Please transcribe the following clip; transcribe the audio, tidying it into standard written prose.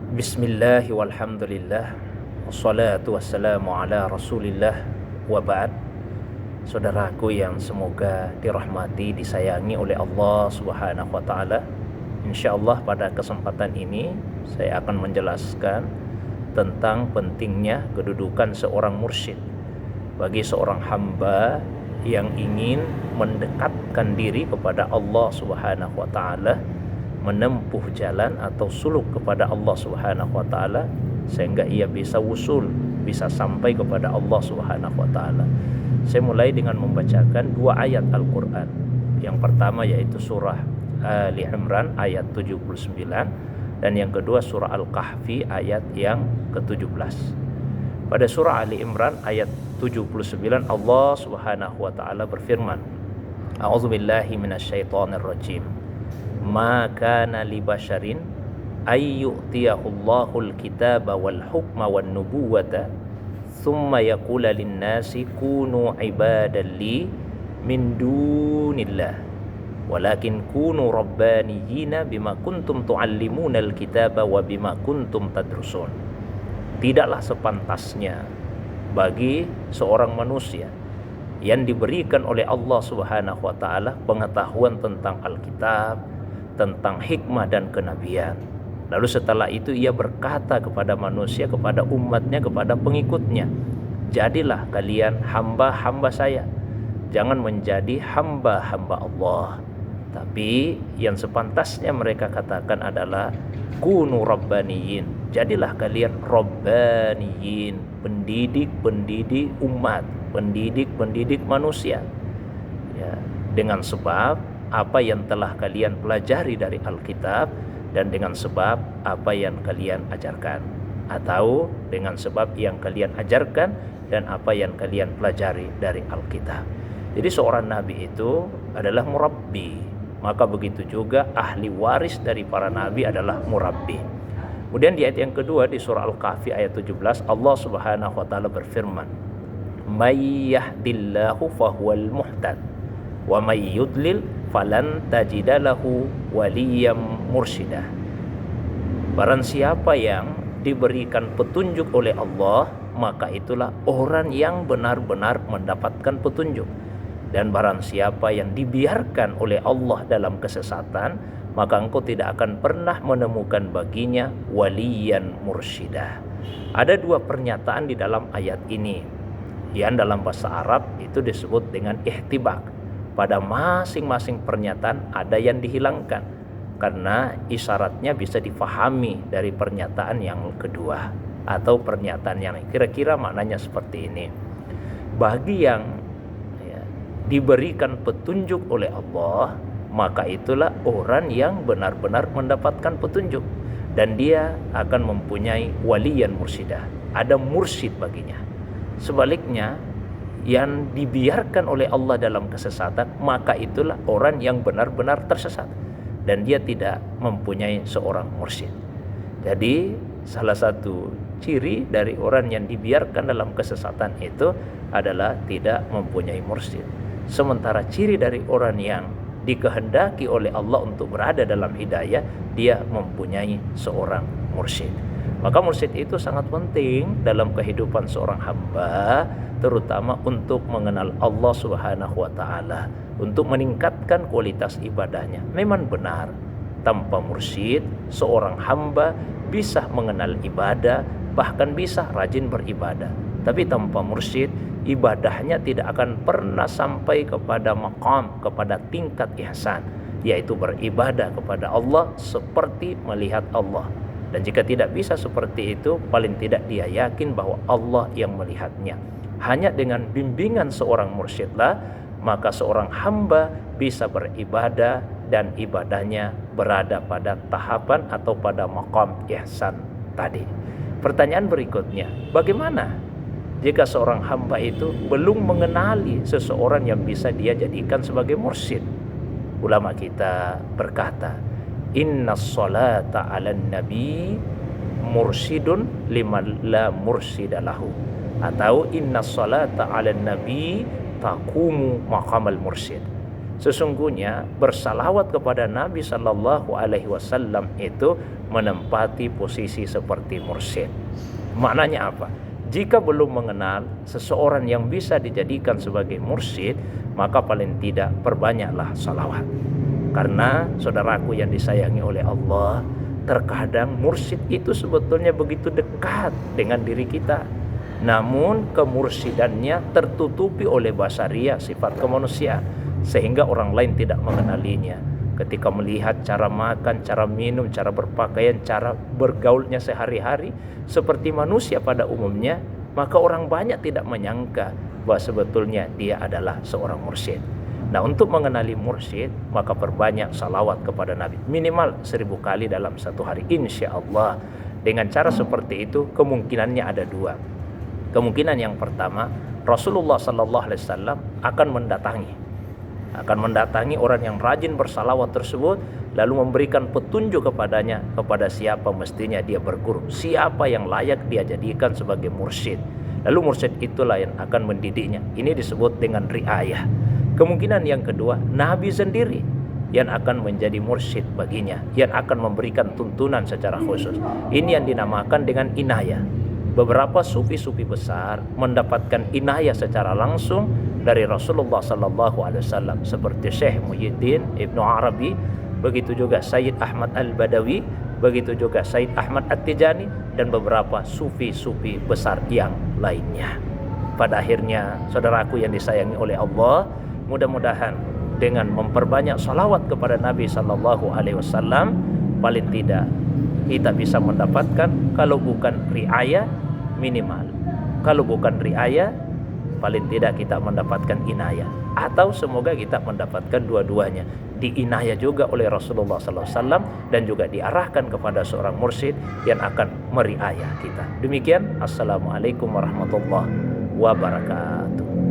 Bismillah walhamdulillah wassalatu wassalamu ala rasulillah wa ba'd. Saudaraku yang semoga dirahmati, disayangi oleh Allah subhanahu wa ta'ala, InsyaAllah pada kesempatan ini saya akan menjelaskan tentang pentingnya kedudukan seorang mursyid bagi seorang hamba yang ingin mendekatkan diri kepada Allah subhanahu wa ta'ala, menempuh jalan atau suluk kepada Allah subhanahu wa ta'ala sehingga ia bisa wusul, bisa sampai kepada Allah subhanahu wa ta'ala. Saya mulai dengan membacakan dua ayat Al-Quran. Yang pertama yaitu surah Ali Imran ayat 79, dan yang kedua surah Al-Kahfi ayat yang ke-17. Pada surah Ali Imran ayat 79 Allah subhanahu wa ta'ala berfirman, A'udzubillahi minasyaitonirrajim. Ma kana li basharin ay yu'tiyahullahu al-kitaba wal hukma wan nubuwata thumma yaqula lin-nasi kunu ibadan li min dunillah walakin kunu rabbaniyina bima kuntum tuallimuna al-kitaba wa bima kuntum tadrusun. Tidaklah sepantasnya bagi seorang manusia yang diberikan oleh Allah subhanahu wa ta'ala pengetahuan tentang Alkitab, tentang hikmah dan kenabian. Lalu setelah itu ia berkata kepada manusia, kepada umatnya, kepada pengikutnya, jadilah kalian hamba-hamba saya, jangan menjadi hamba-hamba Allah. Tapi yang sepantasnya mereka katakan adalah kunu rabbaniyin, jadilah kalian rabbaniyin, pendidik-pendidik umat, pendidik-pendidik manusia, ya, dengan sebab apa yang telah kalian pelajari dari Alkitab dan dengan sebab apa yang kalian ajarkan, atau dengan sebab yang kalian ajarkan dan apa yang kalian pelajari dari Alkitab. Jadi seorang nabi itu adalah murabbi, maka begitu juga ahli waris dari para nabi adalah murabbi. Kemudian di ayat yang kedua di surah Al-Kahfi ayat 17 Allah subhanahu wa ta'ala berfirman, may yahdillahu fahuwal muhtad wa may yudlil falan tajidalahu waliyam mursyidah. Barang siapa yang diberikan petunjuk oleh Allah, maka itulah orang yang benar-benar mendapatkan petunjuk. Dan barang siapa yang dibiarkan oleh Allah dalam kesesatan, maka engkau tidak akan pernah menemukan baginya waliyan mursyidah. Ada dua pernyataan di dalam ayat ini yang dalam bahasa Arab itu disebut dengan ihtibak. Pada masing-masing pernyataan ada yang dihilangkan karena isyaratnya bisa difahami dari pernyataan yang kedua atau pernyataan yang kira-kira maknanya seperti ini. Bagi yang diberikan petunjuk oleh Allah, maka itulah orang yang benar-benar mendapatkan petunjuk dan dia akan mempunyai waliyan mursyidah, ada mursyid baginya. Sebaliknya, yang dibiarkan oleh Allah dalam kesesatan, maka itulah orang yang benar-benar tersesat dan dia tidak mempunyai seorang mursyid. Jadi salah satu ciri dari orang yang dibiarkan dalam kesesatan itu adalah tidak mempunyai mursyid. Sementara ciri dari orang yang dikehendaki oleh Allah untuk berada dalam hidayah, dia mempunyai seorang mursyid. Maka mursyid itu sangat penting dalam kehidupan seorang hamba, terutama untuk mengenal Allah subhanahu wa ta'ala, untuk meningkatkan kualitas ibadahnya. Memang benar, tanpa mursyid seorang hamba bisa mengenal ibadah, bahkan bisa rajin beribadah. Tapi tanpa mursyid, ibadahnya tidak akan pernah sampai kepada maqam, kepada tingkat ihsan, yaitu beribadah kepada Allah seperti melihat Allah. Dan jika tidak bisa seperti itu, paling tidak dia yakin bahwa Allah yang melihatnya. Hanya dengan bimbingan seorang mursyidlah, maka seorang hamba bisa beribadah dan ibadahnya berada pada tahapan atau pada maqam ihsan tadi. Pertanyaan berikutnya, bagaimana jika seorang hamba itu belum mengenali seseorang yang bisa dia jadikan sebagai mursyid? Ulama kita berkata, innas salata 'alan nabi mursyidun liman la mursyida-lahu, atau innas salata 'alan nabi taqumu maqamal mursyid. Sesungguhnya bersalawat kepada Nabi Sallallahu Alaihi Wasallam itu menempati posisi seperti mursyid. Maknanya apa? Jika belum mengenal seseorang yang bisa dijadikan sebagai mursyid, maka paling tidak perbanyaklah salawat. Karena saudaraku yang disayangi oleh Allah, terkadang mursyid itu sebetulnya begitu dekat dengan diri kita, namun kemursidannya tertutupi oleh basaria, sifat kemanusiaan, sehingga orang lain tidak mengenalinya. Ketika melihat cara makan, cara minum, cara berpakaian, cara bergaulnya sehari-hari seperti manusia pada umumnya, maka orang banyak tidak menyangka bahwa sebetulnya dia adalah seorang mursyid. Nah, untuk mengenali mursyid, maka perbanyak salawat kepada Nabi, minimal 1000 kali dalam satu hari, insya Allah. Dengan cara seperti itu, kemungkinannya ada dua. Kemungkinan yang pertama, Rasulullah SAW akan mendatangi orang yang rajin bersalawat tersebut, lalu memberikan petunjuk kepadanya kepada siapa mestinya dia berguru, siapa yang layak dia jadikan sebagai mursyid. Lalu mursyid itulah yang akan mendidiknya. Ini disebut dengan riayah. Kemungkinan yang kedua, Nabi sendiri yang akan menjadi mursyid baginya, yang akan memberikan tuntunan secara khusus. Ini yang dinamakan dengan inayah. Beberapa sufi-sufi besar mendapatkan inayah secara langsung dari Rasulullah SAW, seperti Syekh Muhyiddin Ibnu Arabi, begitu juga Sayyid Ahmad Al-Badawi, begitu juga Sayyid Ahmad At-Tijani, dan beberapa sufi-sufi besar yang lainnya. Pada akhirnya, saudaraku yang disayangi oleh Allah, mudah-mudahan dengan memperbanyak salawat kepada Nabi SAW, paling tidak kita bisa mendapatkan, kalau bukan riayah, minimal. Kalau bukan riayah, paling tidak kita mendapatkan inayah. Atau semoga kita mendapatkan dua-duanya. Diinayah juga oleh Rasulullah SAW dan juga diarahkan kepada seorang mursyid yang akan meriayah kita. Demikian, Assalamualaikum warahmatullahi wabarakatuh.